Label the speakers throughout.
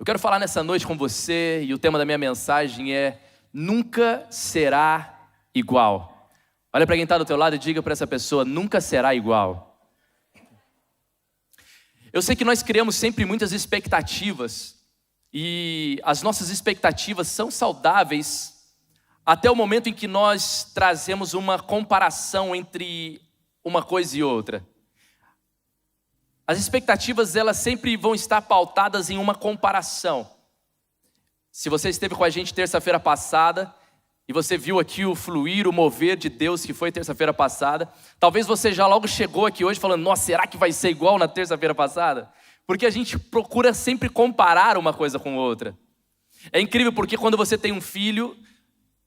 Speaker 1: Eu quero falar nessa noite com você e o tema da minha mensagem é nunca será igual. Olha para quem está do teu lado e diga para essa pessoa, nunca será igual. Eu sei que nós criamos sempre muitas expectativas e as nossas expectativas são saudáveis até o momento em que nós trazemos uma comparação entre uma coisa e outra. As expectativas, elas sempre vão estar pautadas em uma comparação. Se você esteve com a gente terça-feira passada e você viu aqui o fluir, o mover de Deus que foi terça-feira passada, talvez você já logo chegou aqui hoje falando, nossa, será que vai ser igual na terça-feira passada? Porque a gente procura sempre comparar uma coisa com outra. É incrível porque quando você tem um filho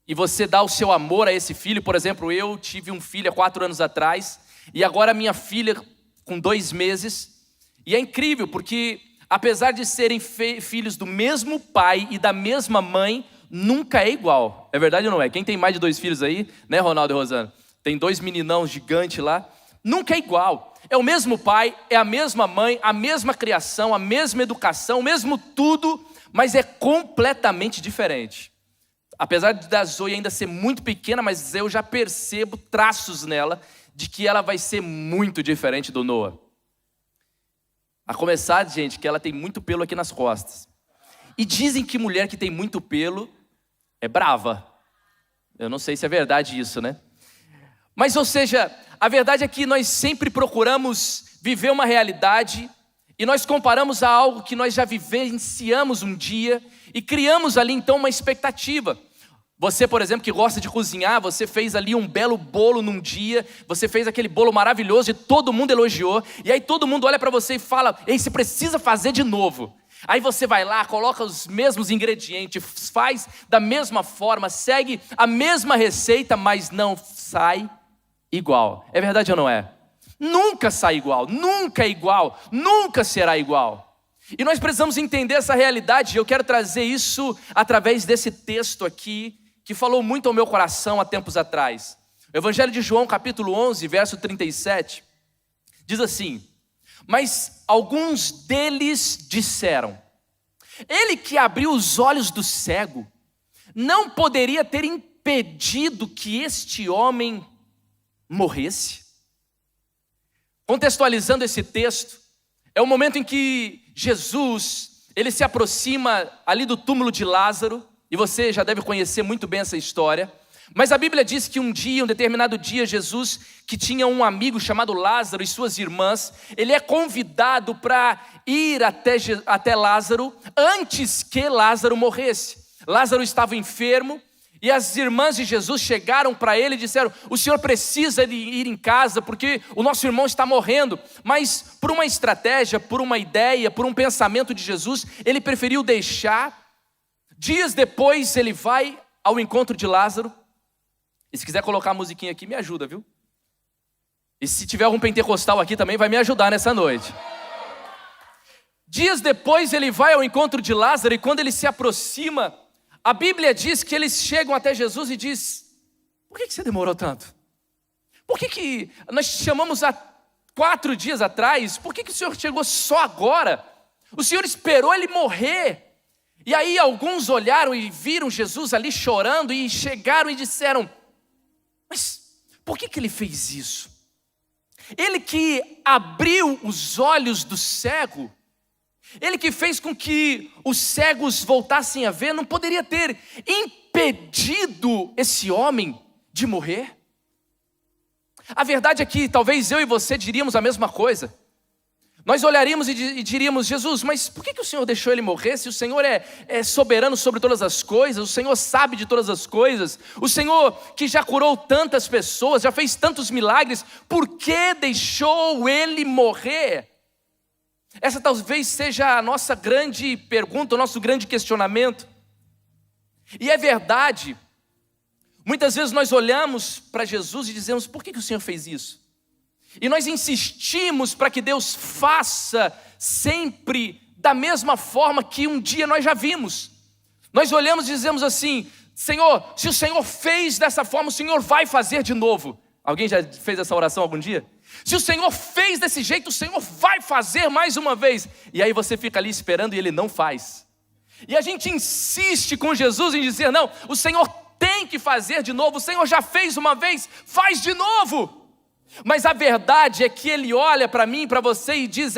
Speaker 1: e você dá o seu amor a esse filho, por exemplo, eu tive um filho há 4 anos atrás e agora minha filha com 2 meses, e é incrível porque apesar de serem filhos do mesmo pai e da mesma mãe, nunca é igual. É verdade ou não é? Quem tem mais de 2 filhos aí, né, Ronaldo e Rosana? Tem 2 meninão gigantes lá. Nunca é igual. É o mesmo pai, é a mesma mãe, a mesma criação, a mesma educação, o mesmo tudo, mas é completamente diferente. Apesar da Zoe ainda ser muito pequena, mas eu já percebo traços nela de que ela vai ser muito diferente do Noah. A começar, gente, que ela tem muito pelo aqui nas costas. E dizem que mulher que tem muito pelo é brava. Eu não sei se é verdade isso, né? Mas, ou seja, a verdade é que nós sempre procuramos viver uma realidade e nós comparamos a algo que nós já vivenciamos um dia e criamos ali então uma expectativa. Você, por exemplo, que gosta de cozinhar, você fez ali um belo bolo num dia, você fez aquele bolo maravilhoso e todo mundo elogiou, e aí todo mundo olha para você e fala, ei, você precisa fazer de novo. Aí você vai lá, coloca os mesmos ingredientes, faz da mesma forma, segue a mesma receita, mas não sai igual. É verdade ou não é? Nunca sai igual, nunca é igual, nunca será igual. E nós precisamos entender essa realidade, e eu quero trazer isso através desse texto aqui, que falou muito ao meu coração há tempos atrás. O Evangelho de João, capítulo 11, verso 37, diz assim, mas alguns deles disseram, ele que abriu os olhos do cego, não poderia ter impedido que este homem morresse? Contextualizando esse texto, é o momento em que Jesus, ele se aproxima ali do túmulo de Lázaro, e você já deve conhecer muito bem essa história, mas a Bíblia diz que um determinado dia, Jesus, que tinha um amigo chamado Lázaro e suas irmãs, ele é convidado para ir até Lázaro, antes que Lázaro morresse. Lázaro estava enfermo, e as irmãs de Jesus chegaram para ele e disseram, o senhor precisa de ir em casa, porque o nosso irmão está morrendo. Mas por uma estratégia, por uma ideia, por um pensamento de Jesus, ele preferiu deixar. Dias depois ele vai ao encontro de Lázaro. E se quiser colocar a musiquinha aqui, me ajuda, viu? E se tiver algum pentecostal aqui também, vai me ajudar nessa noite. Dias depois ele vai ao encontro de Lázaro, e quando ele se aproxima, a Bíblia diz que eles chegam até Jesus e diz, por que você demorou tanto? Por que nós te chamamos há 4 dias atrás? Por que o Senhor chegou só agora? O Senhor esperou ele morrer. E aí alguns olharam e viram Jesus ali chorando e chegaram e disseram, mas por que ele fez isso? Ele que abriu os olhos do cego, ele que fez com que os cegos voltassem a ver, não poderia ter impedido esse homem de morrer? A verdade é que talvez eu e você diríamos a mesma coisa. Nós olharíamos e diríamos, Jesus, mas por que o Senhor deixou ele morrer? Se o Senhor é soberano sobre todas as coisas, o Senhor sabe de todas as coisas, o Senhor que já curou tantas pessoas, já fez tantos milagres, por que deixou ele morrer? Essa talvez seja a nossa grande pergunta, o nosso grande questionamento. E é verdade, muitas vezes nós olhamos para Jesus e dizemos, por que o Senhor fez isso? E nós insistimos para que Deus faça sempre da mesma forma que um dia nós já vimos. Nós olhamos e dizemos assim, Senhor, se o Senhor fez dessa forma, o Senhor vai fazer de novo. Alguém já fez essa oração algum dia? Se o Senhor fez desse jeito, o Senhor vai fazer mais uma vez. E aí você fica ali esperando e Ele não faz. E a gente insiste com Jesus em dizer, não, o Senhor tem que fazer de novo, o Senhor já fez uma vez, faz de novo. Mas a verdade é que Ele olha para mim, para você e diz,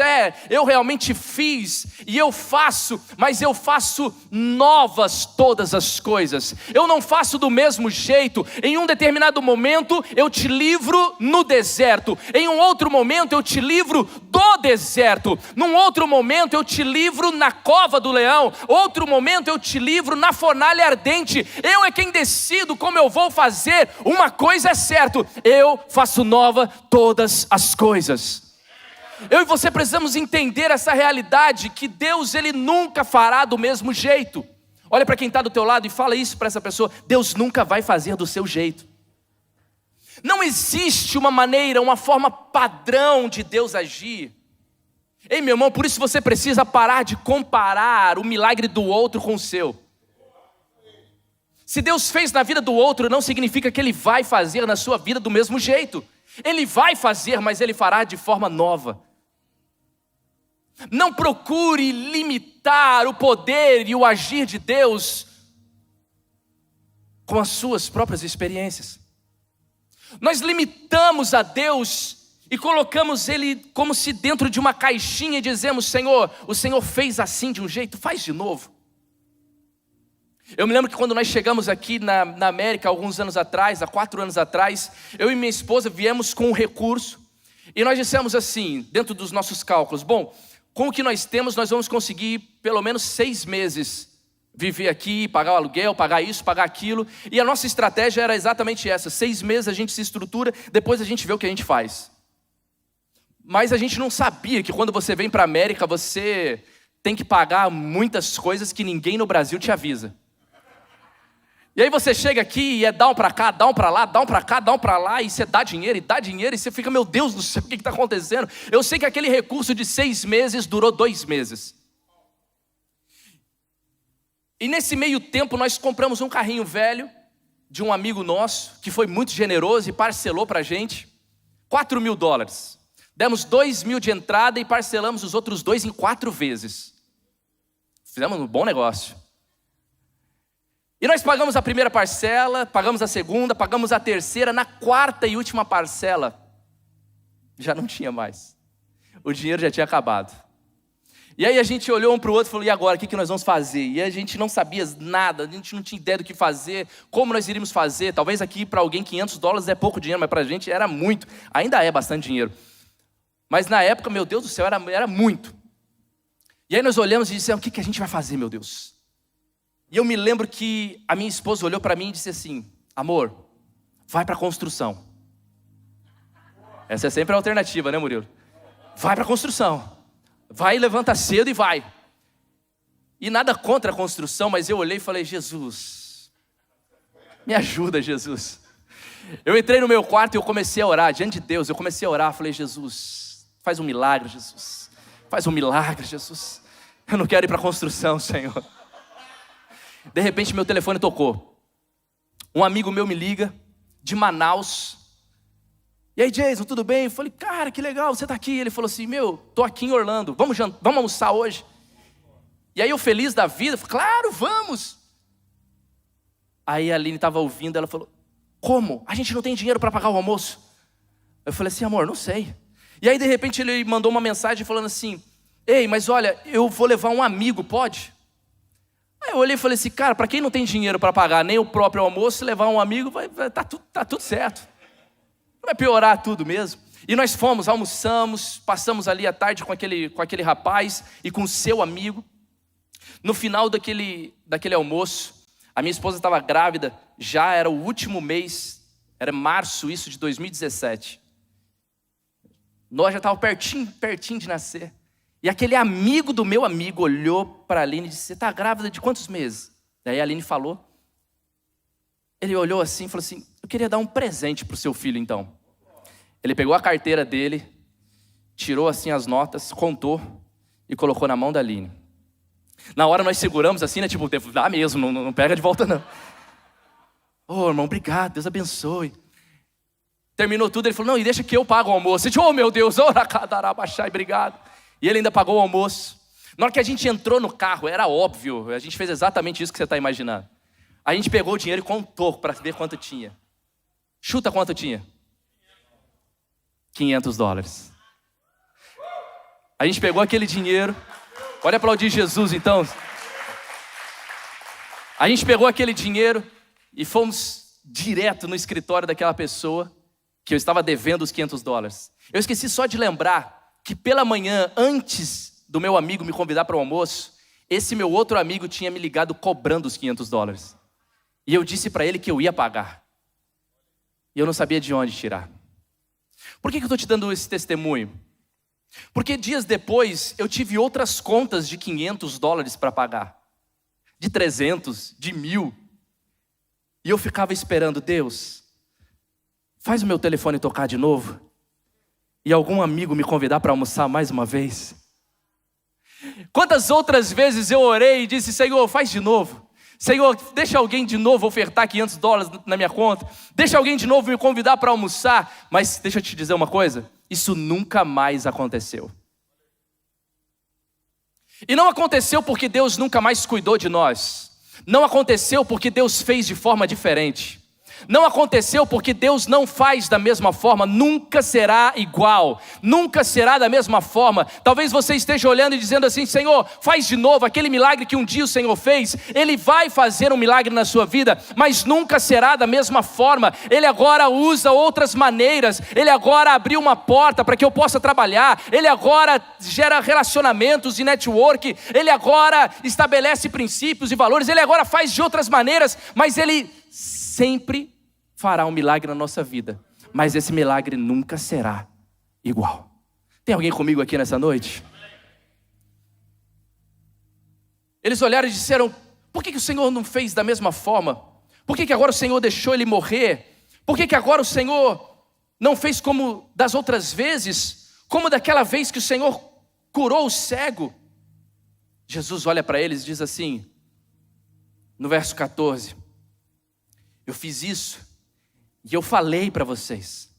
Speaker 1: eu realmente fiz e eu faço, mas eu faço novas todas as coisas. Eu não faço do mesmo jeito. Em um determinado momento eu te livro no deserto, em um outro momento eu te livro do deserto, num outro momento eu te livro na cova do leão, outro momento eu te livro na fornalha ardente. Eu é quem decido como eu vou fazer. Uma coisa é certa, eu faço nova todas as coisas. Eu e você precisamos entender essa realidade, que Deus, Ele nunca fará do mesmo jeito. Olha para quem está do teu lado e fala isso para essa pessoa: Deus nunca vai fazer do seu jeito. Não existe uma maneira, uma forma padrão de Deus agir. Ei, meu irmão, por isso você precisa parar de comparar o milagre do outro com o seu. Se Deus fez na vida do outro, não significa que Ele vai fazer na sua vida do mesmo jeito. Ele vai fazer, mas Ele fará de forma nova. Não procure limitar o poder e o agir de Deus com as suas próprias experiências. Nós limitamos a Deus e colocamos Ele como se dentro de uma caixinha e dizemos: Senhor, o Senhor fez assim de um jeito, faz de novo. Eu me lembro que quando nós chegamos aqui na América, alguns anos atrás, há 4 anos atrás, eu e minha esposa viemos com um recurso, e nós dissemos assim, dentro dos nossos cálculos: bom, com o que nós temos, nós vamos conseguir pelo menos 6 meses viver aqui, pagar o aluguel, pagar isso, pagar aquilo. E a nossa estratégia era exatamente essa: 6 meses a gente se estrutura, depois a gente vê o que a gente faz. Mas a gente não sabia que quando você vem para a América, você tem que pagar muitas coisas que ninguém no Brasil te avisa. E aí você chega aqui e dá um para cá, dá um para lá, dá um para cá, dá um para lá, e você dá dinheiro e você fica: meu Deus do céu, o que está acontecendo? Eu sei que aquele recurso de 6 meses durou 2 meses. E nesse meio tempo nós compramos um carrinho velho de um amigo nosso, que foi muito generoso e parcelou para a gente $4.000. Demos 2.000 de entrada e parcelamos os outros 2 em 4 vezes. Fizemos um bom negócio. E nós pagamos a primeira parcela, pagamos a segunda, pagamos a terceira. Na 4ª e última parcela, já não tinha mais. O dinheiro já tinha acabado. E aí a gente olhou um para o outro e falou: e agora, o que nós vamos fazer? E a gente não sabia nada, a gente não tinha ideia do que fazer, como nós iríamos fazer. Talvez aqui para alguém $500 é pouco dinheiro, mas para a gente era muito. Ainda é bastante dinheiro. Mas na época, meu Deus do céu, era muito. E aí nós olhamos e dissemos: o que a gente vai fazer, meu Deus? E eu me lembro que a minha esposa olhou para mim e disse assim: amor, vai para a construção. Essa é sempre a alternativa, né, Murilo? Vai para a construção. Vai, levanta cedo e vai. E nada contra a construção, mas eu olhei e falei: Jesus, me ajuda, Jesus. Eu entrei no meu quarto e eu comecei a orar diante de Deus. Eu comecei a orar, falei: Jesus, faz um milagre, Jesus. Faz um milagre, Jesus. Eu não quero ir para a construção, Senhor. De repente meu telefone tocou. Um amigo meu me liga, de Manaus. E aí, Jason, tudo bem? Eu falei: cara, que legal, você está aqui. Ele falou assim: meu, tô aqui em Orlando, vamos almoçar hoje? E aí eu, feliz da vida, falei: claro, vamos. Aí a Aline estava ouvindo, ela falou: como? A gente não tem dinheiro para pagar o almoço? Eu falei assim: amor, não sei. E aí de repente ele mandou uma mensagem falando assim: ei, mas olha, eu vou levar um amigo, pode? Aí eu olhei e falei assim: cara, para quem não tem dinheiro para pagar nem o próprio almoço, levar um amigo, tá tudo certo. Vai piorar tudo mesmo. E nós fomos, almoçamos, passamos ali a tarde com aquele rapaz e com o seu amigo. No final daquele almoço, a minha esposa estava grávida, já era o último mês, era março isso de 2017. Nós já estávamos pertinho de nascer. E aquele amigo do meu amigo olhou para a Aline e disse: você está grávida de quantos meses? Daí a Aline falou. Ele olhou assim e falou assim: eu queria dar um presente para o seu filho então. Ele pegou a carteira dele, tirou assim as notas, contou e colocou na mão da Aline. Na hora nós seguramos assim, né? Tipo, dá mesmo, não pega de volta não. Ô, irmão, obrigado, Deus abençoe. Terminou tudo, ele falou: não, e deixa que eu pago o almoço. Eu disse: oh meu Deus, obrigado. E ele ainda pagou o almoço. Na hora que a gente entrou no carro, era óbvio, a gente fez exatamente isso que você está imaginando. A gente pegou o dinheiro e contou para ver quanto tinha. Chuta quanto tinha? $500. A gente pegou aquele dinheiro, pode aplaudir Jesus então. A gente pegou aquele dinheiro e fomos direto no escritório daquela pessoa que eu estava devendo os $500. Eu esqueci só de lembrar que pela manhã, antes do meu amigo me convidar para o almoço, esse meu outro amigo tinha me ligado cobrando os $500. E eu disse para ele que eu ia pagar. E eu não sabia de onde tirar. Por que eu estou te dando esse testemunho? Porque dias depois eu tive outras contas de $500 para pagar. De 300, de 1.000. E eu ficava esperando, Deus, faz o meu telefone tocar de novo. E algum amigo me convidar para almoçar mais uma vez. Quantas outras vezes eu orei e disse, Senhor, faz de novo. Senhor, deixa alguém de novo ofertar $500 na minha conta. Deixa alguém de novo me convidar para almoçar. Mas deixa eu te dizer uma coisa. Isso nunca mais aconteceu. E não aconteceu porque Deus nunca mais cuidou de nós. Não aconteceu porque Deus fez de forma diferente. Não aconteceu porque Deus não faz da mesma forma, nunca será igual, nunca será da mesma forma. Talvez você esteja olhando e dizendo assim, Senhor, faz de novo aquele milagre que um dia o Senhor fez. Ele vai fazer um milagre na sua vida, mas nunca será da mesma forma. Ele agora usa outras maneiras, Ele agora abriu uma porta para que eu possa trabalhar, Ele agora gera relacionamentos e network, Ele agora estabelece princípios e valores, Ele agora faz de outras maneiras, mas Ele sempre fará um milagre na nossa vida, mas esse milagre nunca será igual. Tem alguém comigo aqui nessa noite? Eles olharam e disseram, por que o Senhor não fez da mesma forma? Por que agora o Senhor deixou ele morrer? Por que agora o Senhor não fez como das outras vezes? Como daquela vez que o Senhor curou o cego? Jesus olha para eles e diz assim, no verso 14, eu fiz isso e eu falei para vocês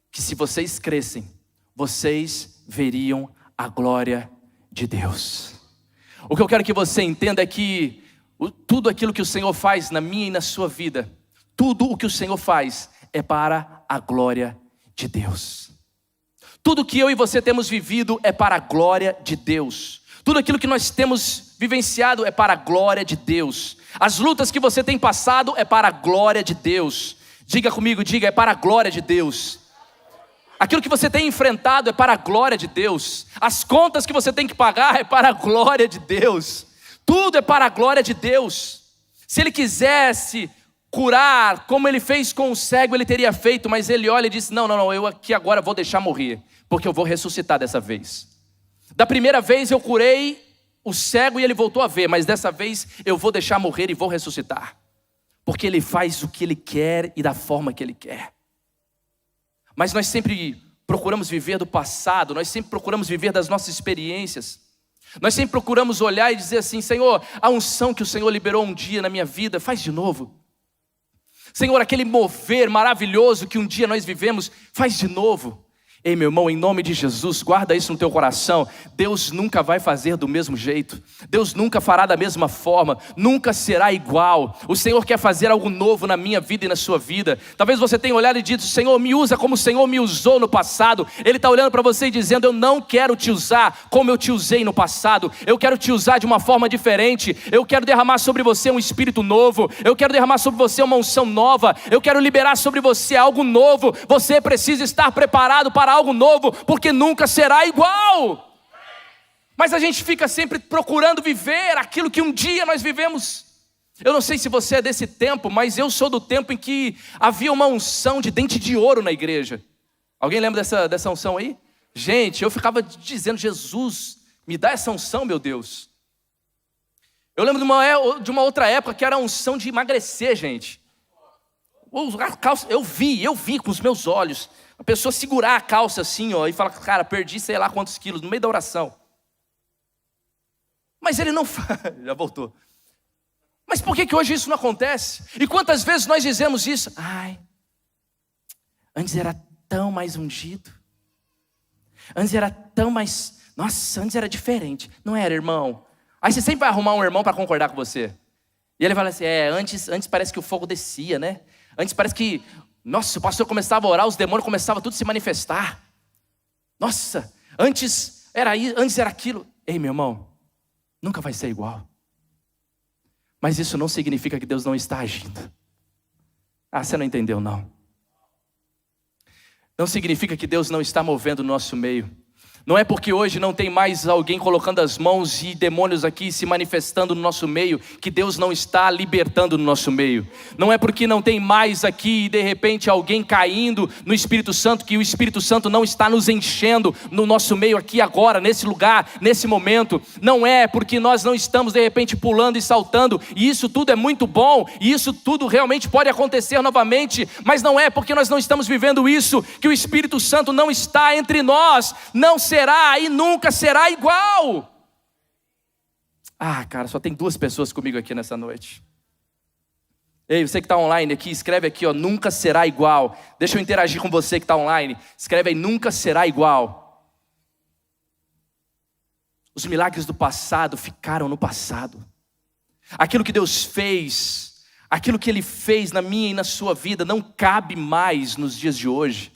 Speaker 1: que se vocês crescem, vocês veriam a glória de Deus. O que eu quero que você entenda é que tudo aquilo que o Senhor faz na minha e na sua vida, tudo o que o Senhor faz é para a glória de Deus. Tudo que eu e você temos vivido é para a glória de Deus. Tudo aquilo que nós temos vivenciado é para a glória de Deus. As lutas que você tem passado é para a glória de Deus. Diga comigo, diga, é para a glória de Deus. Aquilo que você tem enfrentado é para a glória de Deus. As contas que você tem que pagar é para a glória de Deus. Tudo é para a glória de Deus. Se Ele quisesse curar, como Ele fez com o cego, Ele teria feito. Mas Ele olha e disse, não, eu aqui agora vou deixar morrer, porque eu vou ressuscitar dessa vez. Da primeira vez eu curei o cego e ele voltou a ver, mas dessa vez eu vou deixar morrer e vou ressuscitar. Porque Ele faz o que Ele quer e da forma que Ele quer. Mas nós sempre procuramos viver do passado, nós sempre procuramos viver das nossas experiências. Nós sempre procuramos olhar e dizer assim, Senhor, a unção que o Senhor liberou um dia na minha vida, faz de novo. Senhor, aquele mover maravilhoso que um dia nós vivemos, faz de novo. Ei, meu irmão, em nome de Jesus, guarda isso no teu coração. Deus nunca vai fazer do mesmo jeito. Deus nunca fará da mesma forma. Nunca será igual. O Senhor quer fazer algo novo na minha vida e na sua vida. Talvez você tenha olhado e dito, Senhor, me usa como o Senhor me usou no passado. Ele está olhando para você e dizendo, eu não quero te usar como eu te usei no passado. Eu quero te usar de uma forma diferente. Eu quero derramar sobre você um espírito novo. Eu quero derramar sobre você uma unção nova. Eu quero liberar sobre você algo novo. Você precisa estar preparado para algo novo, porque nunca será igual. Mas a gente fica sempre procurando viver aquilo que um dia nós vivemos. Eu não sei se você é desse tempo, mas eu sou do tempo em que havia uma unção de dente de ouro na igreja. Alguém lembra dessa unção aí? Gente, eu ficava dizendo, Jesus, me dá essa unção, meu Deus. Eu lembro de uma outra época que era a unção de emagrecer, gente. Eu vi com os meus olhos a pessoa segurar a calça assim, ó, e falar, cara, perdi sei lá quantos quilos no meio da oração. Mas ele não faz, já voltou. Mas por que hoje isso não acontece? E quantas vezes nós dizemos isso? Ai, antes era tão mais ungido. Antes era tão mais, nossa, antes era diferente. Não era, irmão. Aí você sempre vai arrumar um irmão para concordar com você. E ele fala assim, antes parece que o fogo descia, né? Antes parece que, nossa, o pastor começava a orar, os demônios começavam tudo a se manifestar. Nossa, antes era aquilo. Ei, meu irmão, nunca vai ser igual. Mas isso não significa que Deus não está agindo. Você não entendeu, não. Não significa que Deus não está movendo no nosso meio. Não é porque hoje não tem mais alguém colocando as mãos e demônios aqui se manifestando no nosso meio, que Deus não está libertando no nosso meio. Não é porque não tem mais aqui, de repente, alguém caindo no Espírito Santo, que o Espírito Santo não está nos enchendo no nosso meio aqui agora, nesse lugar, nesse momento. Não é porque nós não estamos, de repente, pulando e saltando, e isso tudo é muito bom, e isso tudo realmente pode acontecer novamente, mas não é porque nós não estamos vivendo isso, que o Espírito Santo não está entre nós. Não será e nunca será igual. Cara, só tem 2 pessoas comigo aqui nessa noite. Ei, você que está online aqui, escreve aqui, nunca será igual. Deixa eu interagir com você que está online. Escreve aí, nunca será igual. Os milagres do passado ficaram no passado. Aquilo que Deus fez, aquilo que Ele fez na minha e na sua vida, não cabe mais nos dias de hoje.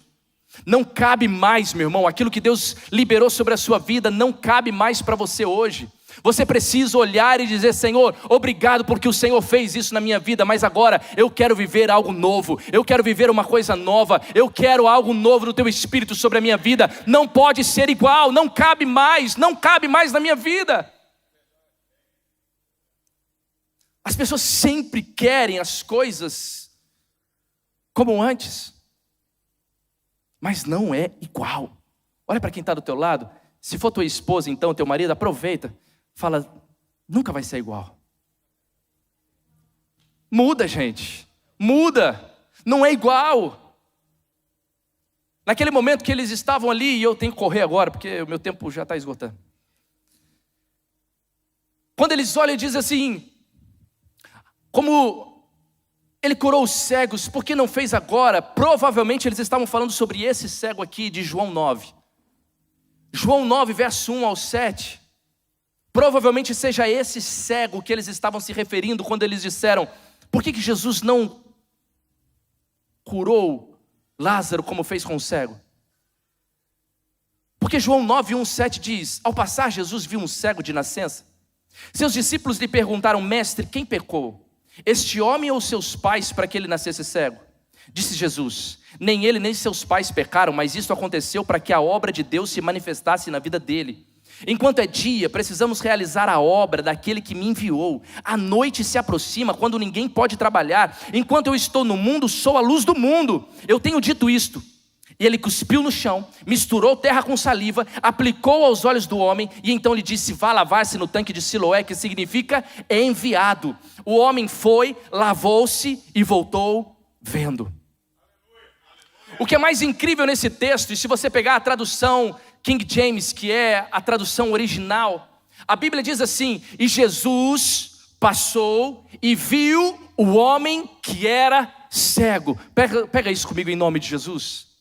Speaker 1: Não cabe mais, meu irmão, aquilo que Deus liberou sobre a sua vida não cabe mais para você hoje. Você precisa olhar e dizer, Senhor, obrigado porque o Senhor fez isso na minha vida, mas agora eu quero viver algo novo, eu quero viver uma coisa nova, eu quero algo novo do Teu Espírito sobre a minha vida. Não pode ser igual, não cabe mais na minha vida. As pessoas sempre querem as coisas como antes. Mas não é igual. Olha para quem está do teu lado. Se for tua esposa, então, teu marido, aproveita. Fala, nunca vai ser igual. Muda, gente. Muda. Não é igual. Naquele momento que eles estavam ali, e eu tenho que correr agora, porque o meu tempo já está esgotando. Quando eles olham e dizem assim, como Ele curou os cegos, por que não fez agora? Provavelmente eles estavam falando sobre esse cego aqui de João 9. João 9, verso 1 ao 7. Provavelmente seja esse cego que eles estavam se referindo quando eles disseram, por que Jesus não curou Lázaro como fez com o cego? Porque João 9, 1, 7 diz, ao passar Jesus viu um cego de nascença. Seus discípulos lhe perguntaram, mestre, quem pecou? Este homem ou seus pais para que ele nascesse cego? Disse Jesus, nem ele nem seus pais pecaram, mas isso aconteceu para que a obra de Deus se manifestasse na vida dele. Enquanto é dia, precisamos realizar a obra daquele que me enviou. A noite se aproxima quando ninguém pode trabalhar. Enquanto eu estou no mundo, sou a luz do mundo. Eu tenho dito isto. E ele cuspiu no chão, misturou terra com saliva, aplicou aos olhos do homem, e então lhe disse, vá lavar-se no tanque de Siloé, que significa enviado. O homem foi, lavou-se e voltou vendo. O que é mais incrível nesse texto, e se você pegar a tradução King James, que é a tradução original, a Bíblia diz assim, e Jesus passou e viu o homem que era cego. Pega isso comigo em nome de Jesus.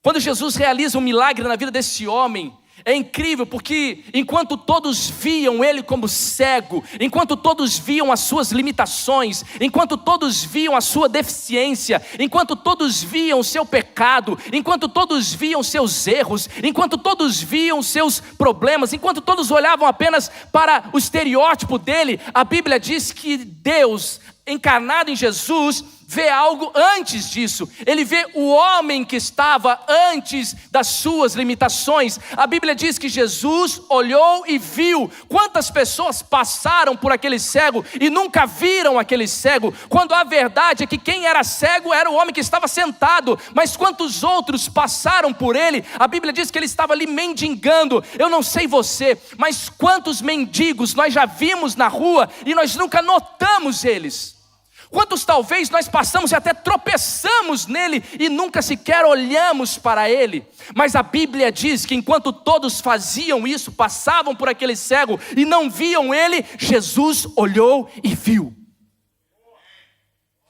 Speaker 1: Quando Jesus realiza um milagre na vida desse homem, é incrível porque enquanto todos viam ele como cego, enquanto todos viam as suas limitações, enquanto todos viam a sua deficiência, enquanto todos viam o seu pecado, enquanto todos viam seus erros, enquanto todos viam seus problemas, enquanto todos olhavam apenas para o estereótipo dele, a Bíblia diz que Deus, encarnado em Jesus, vê algo antes disso. Ele vê o homem que estava antes das suas limitações. A Bíblia diz que Jesus olhou e viu. Quantas pessoas passaram por aquele cego e nunca viram aquele cego, quando a verdade é que quem era cego era o homem que estava sentado. Mas quantos outros passaram por ele? A Bíblia diz que ele estava ali mendigando. Eu não sei você, mas quantos mendigos nós já vimos na rua e nós nunca notamos eles? Quantos talvez nós passamos e até tropeçamos nele e nunca sequer olhamos para ele? Mas a Bíblia diz que enquanto todos faziam isso, passavam por aquele cego e não viam ele, Jesus olhou e viu.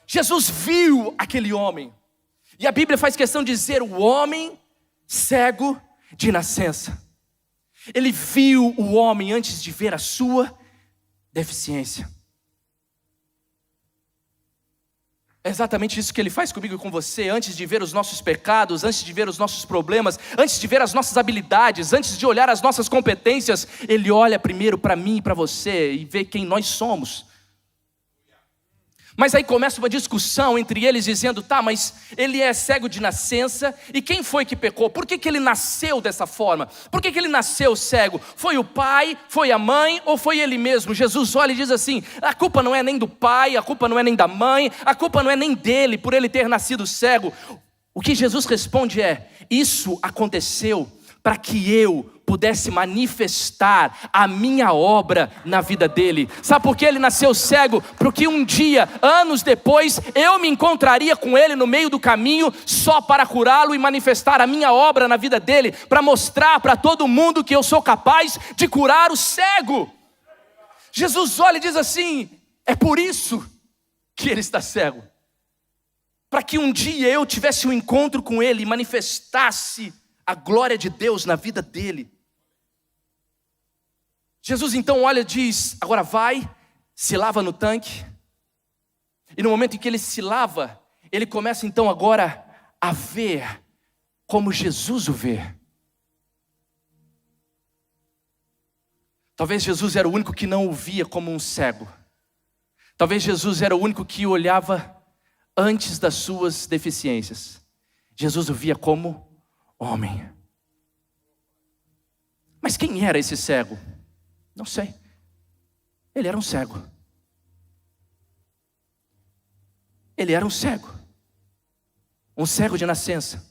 Speaker 1: Jesus viu aquele homem. E a Bíblia faz questão de dizer o homem cego de nascença. Ele viu o homem antes de ver a sua deficiência. É exatamente isso que Ele faz comigo e com você. Antes de ver os nossos pecados, antes de ver os nossos problemas, antes de ver as nossas habilidades, antes de olhar as nossas competências, Ele olha primeiro para mim e para você e vê quem nós somos. Mas aí começa uma discussão entre eles dizendo, tá, mas ele é cego de nascença, e quem foi que pecou? Por que ele nasceu dessa forma? Por que ele nasceu cego? Foi o pai, foi a mãe ou foi ele mesmo? Jesus olha e diz assim, a culpa não é nem do pai, a culpa não é nem da mãe, a culpa não é nem dele por ele ter nascido cego. O que Jesus responde é, isso aconteceu para que eu pudesse manifestar a minha obra na vida dele. Sabe por que ele nasceu cego? Porque um dia, anos depois, eu me encontraria com ele no meio do caminho, só para curá-lo e manifestar a minha obra na vida dele, para mostrar para todo mundo que eu sou capaz de curar o cego. Jesus olha e diz assim, é por isso que ele está cego. Para que um dia eu tivesse um encontro com ele e manifestasse a glória de Deus na vida dele. Jesus então olha e diz, agora vai, se lava no tanque. E no momento em que ele se lava, ele começa então agora a ver como Jesus o vê. Talvez Jesus era o único que não o via como um cego. Talvez Jesus era o único que o olhava antes das suas deficiências. Jesus o via como homem. Mas quem era esse cego? Não sei. Ele era um cego. Ele era um cego. Um cego de nascença.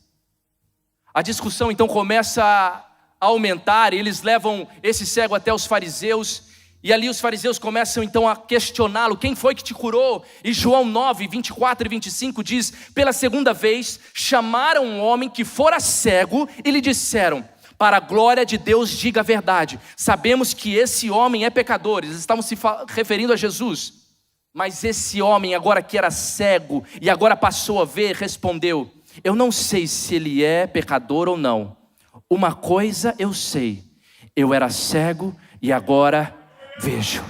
Speaker 1: A discussão então começa a aumentar, e eles levam esse cego até os fariseus, e ali os fariseus começam então a questioná-lo, quem foi que te curou? E João 9, 24 e 25 diz, pela segunda vez, chamaram um homem que fora cego e lhe disseram, para a glória de Deus diga a verdade, sabemos que esse homem é pecador. Eles estavam se referindo a Jesus, mas esse homem agora que era cego e agora passou a ver, respondeu, eu não sei se ele é pecador ou não, uma coisa eu sei, eu era cego e agora vejo.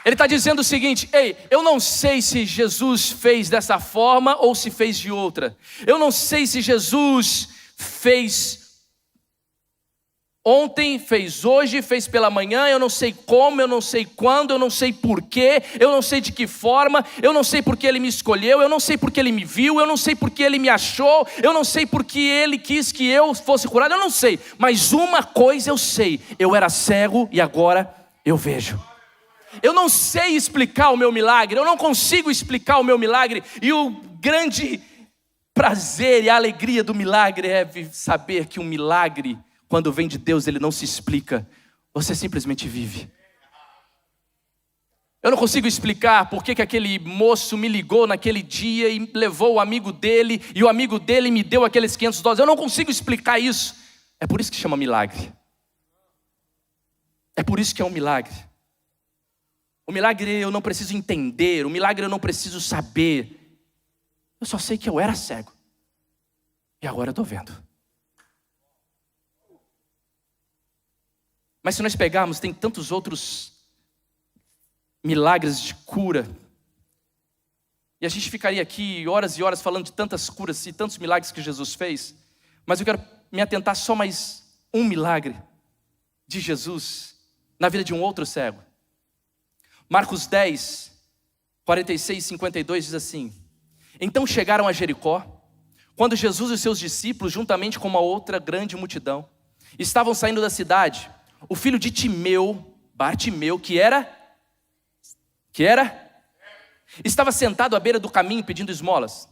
Speaker 1: Ele está dizendo o seguinte, ei, eu não sei se Jesus fez dessa forma ou se fez de outra. Eu não sei se Jesus fez ontem, fez hoje, fez pela manhã, eu não sei como, eu não sei quando, eu não sei porquê, eu não sei de que forma, eu não sei porque ele me escolheu, eu não sei porque ele me viu, eu não sei porque ele me achou, eu não sei porque ele quis que eu fosse curado, eu não sei. Mas uma coisa eu sei, eu era cego e agora eu vejo. Eu não sei explicar o meu milagre, eu não consigo explicar o meu milagre, e o grande prazer e a alegria do milagre é saber que um milagre, quando vem de Deus, ele não se explica, você simplesmente vive. Eu não consigo explicar por que aquele moço me ligou naquele dia e levou o amigo dele, e o amigo dele me deu aqueles $500, eu não consigo explicar isso. É por isso que chama milagre. É por isso que é um milagre. O milagre eu não preciso entender, o milagre eu não preciso saber. Eu só sei que eu era cego. E agora eu estou vendo. Mas se nós pegarmos, tem tantos outros milagres de cura. E a gente ficaria aqui horas e horas falando de tantas curas e tantos milagres que Jesus fez. Mas eu quero me atentar só mais um milagre de Jesus na vida de um outro cego. Marcos 10, 46 e 52 diz assim, então chegaram a Jericó, quando Jesus e seus discípulos, juntamente com uma outra grande multidão, estavam saindo da cidade, o filho de Timeu, Bartimeu, que era? Estava sentado à beira do caminho pedindo esmolas.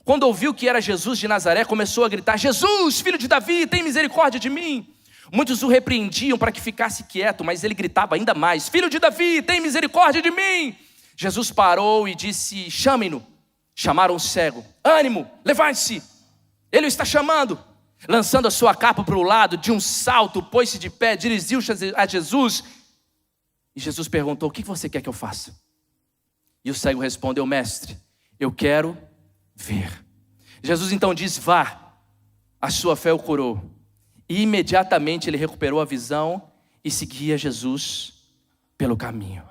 Speaker 1: Quando ouviu que era Jesus de Nazaré, começou a gritar, Jesus, filho de Davi, tem misericórdia de mim. Muitos o repreendiam para que ficasse quieto, mas ele gritava ainda mais, filho de Davi, tem misericórdia de mim. Jesus parou e disse, chamem-no. Chamaram o cego, ânimo, levante-se, ele o está chamando. Lançando a sua capa para o lado, de um salto, pôs-se de pé, dirigiu-se a Jesus. E Jesus perguntou, o que você quer que eu faça? E o cego respondeu, mestre, eu quero ver. Jesus então diz: vá, a sua fé o curou. E imediatamente ele recuperou a visão e seguia Jesus pelo caminho.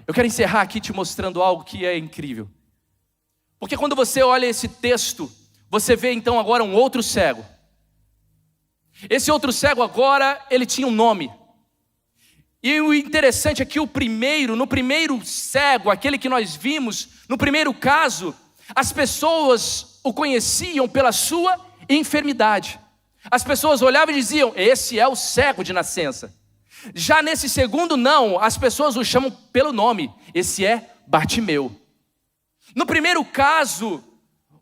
Speaker 1: Eu quero encerrar aqui te mostrando algo que é incrível. Porque quando você olha esse texto, você vê então agora um outro cego. Esse outro cego agora, ele tinha um nome. E o interessante é que no primeiro cego, aquele que nós vimos, no primeiro caso, as pessoas o conheciam pela sua enfermidade. As pessoas olhavam e diziam: esse é o cego de nascença. Já nesse segundo não, as pessoas o chamam pelo nome: esse é Bartimeu. No primeiro caso,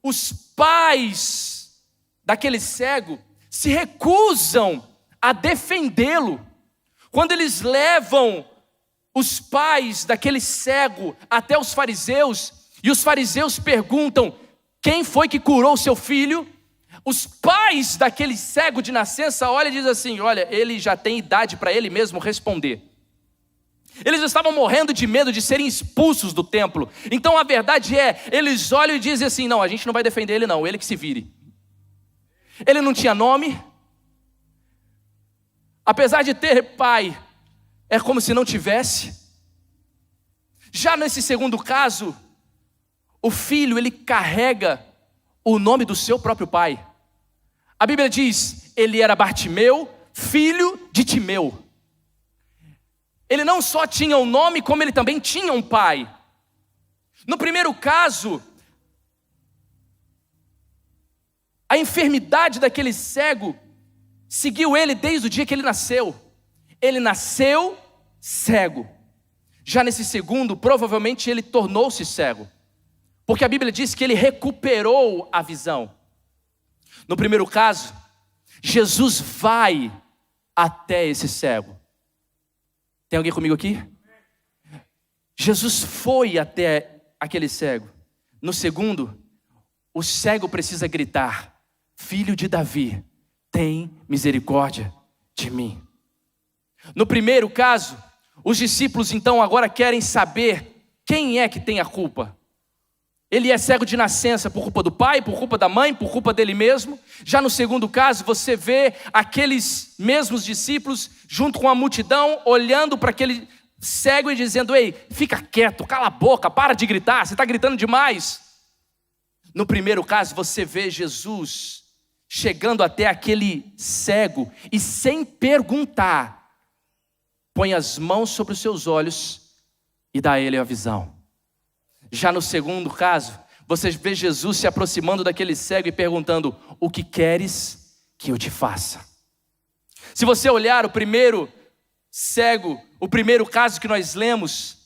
Speaker 1: os pais daquele cego se recusam a defendê-lo. Quando eles levam os pais daquele cego até os fariseus, e os fariseus perguntam: quem foi que curou seu filho? Os pais daquele cego de nascença olham e dizem assim: olha, ele já tem idade para ele mesmo responder. Eles estavam morrendo de medo de serem expulsos do templo. Então a verdade é, eles olham e dizem assim: não, a gente não vai defender ele não, ele que se vire. Ele não tinha nome. Apesar de ter pai, é como se não tivesse. Já nesse segundo caso, o filho, ele carrega o nome do seu próprio pai. A Bíblia diz: ele era Bartimeu, filho de Timeu. Ele não só tinha um nome, como ele também tinha um pai. No primeiro caso, a enfermidade daquele cego seguiu ele desde o dia que ele nasceu. Ele nasceu cego. Já nesse segundo, provavelmente ele tornou-se cego, porque a Bíblia diz que ele recuperou a visão. No primeiro caso, Jesus vai até esse cego. Tem alguém comigo aqui? Jesus foi até aquele cego. No segundo, o cego precisa gritar: filho de Davi, tem misericórdia de mim. No primeiro caso, os discípulos então agora querem saber quem é que tem a culpa. Ele é cego de nascença por culpa do pai, por culpa da mãe, por culpa dele mesmo. Já no segundo caso, você vê aqueles mesmos discípulos junto com a multidão olhando para aquele cego e dizendo: ei, fica quieto, cala a boca, para de gritar, você está gritando demais. No primeiro caso, você vê Jesus chegando até aquele cego e, sem perguntar, põe as mãos sobre os seus olhos e dá a ele a visão. Já no segundo caso, você vê Jesus se aproximando daquele cego e perguntando: o que queres que eu te faça? Se você olhar o primeiro cego, o primeiro caso que nós lemos,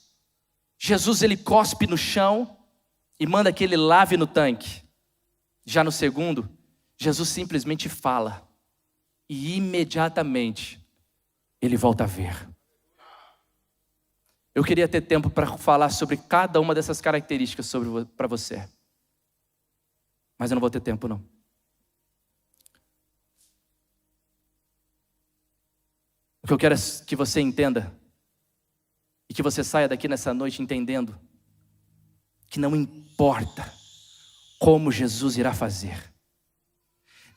Speaker 1: Jesus ele cospe no chão e manda que ele lave no tanque. Já no segundo, Jesus simplesmente fala e imediatamente ele volta a ver. Eu queria ter tempo para falar sobre cada uma dessas características para você, mas eu não vou ter tempo não. O que eu quero é que você entenda e que você saia daqui nessa noite entendendo que não importa como Jesus irá fazer,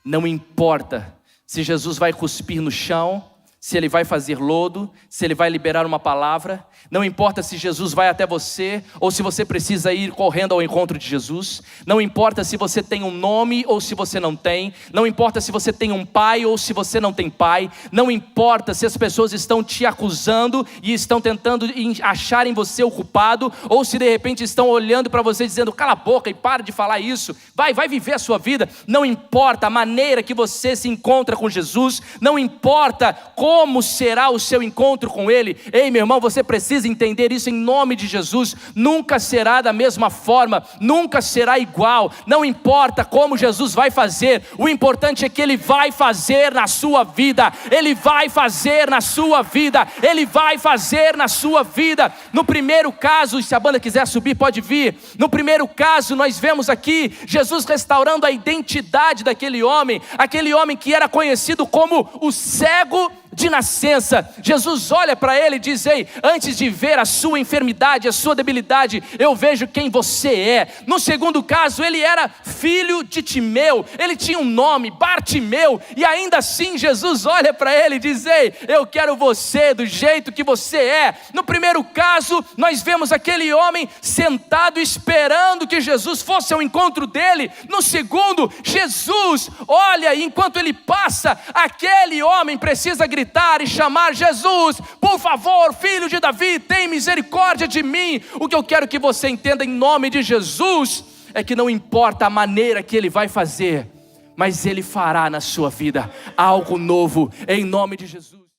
Speaker 1: não importa se Jesus vai cuspir no chão, se ele vai fazer lodo, se ele vai liberar uma palavra. Não importa se Jesus vai até você ou se você precisa ir correndo ao encontro de Jesus. Não importa se você tem um nome ou se você não tem. Não importa se você tem um pai ou se você não tem pai. Não importa se as pessoas estão te acusando e estão tentando achar em você o culpado, ou se de repente estão olhando para você dizendo: cala a boca e para de falar isso, vai viver a sua vida. Não importa a maneira que você se encontra com Jesus, não importa como será o seu encontro com Ele. Ei, meu irmão, você precisa entender isso em nome de Jesus. Nunca será da mesma forma, nunca será igual. Não importa como Jesus vai fazer, o importante é que Ele vai fazer na sua vida. Ele vai fazer na sua vida. Ele vai fazer na sua vida. No primeiro caso, se a banda quiser subir, pode vir. No primeiro caso, nós vemos aqui Jesus restaurando a identidade daquele homem, aquele homem que era conhecido como o cego de nascença. Jesus olha para ele e diz: ei, antes de ver a sua enfermidade, a sua debilidade, eu vejo quem você é. No segundo caso, ele era filho de Timeu, ele tinha um nome, Bartimeu, e ainda assim Jesus olha para ele e diz: ei, eu quero você do jeito que você é. No primeiro caso, nós vemos aquele homem sentado esperando que Jesus fosse ao encontro dele. No segundo, Jesus olha e enquanto ele passa, aquele homem precisa gritar e chamar: Jesus, por favor, filho de Davi, tem misericórdia de mim. O que eu quero que você entenda em nome de Jesus é que não importa a maneira que ele vai fazer, mas ele fará na sua vida algo novo, em nome de Jesus.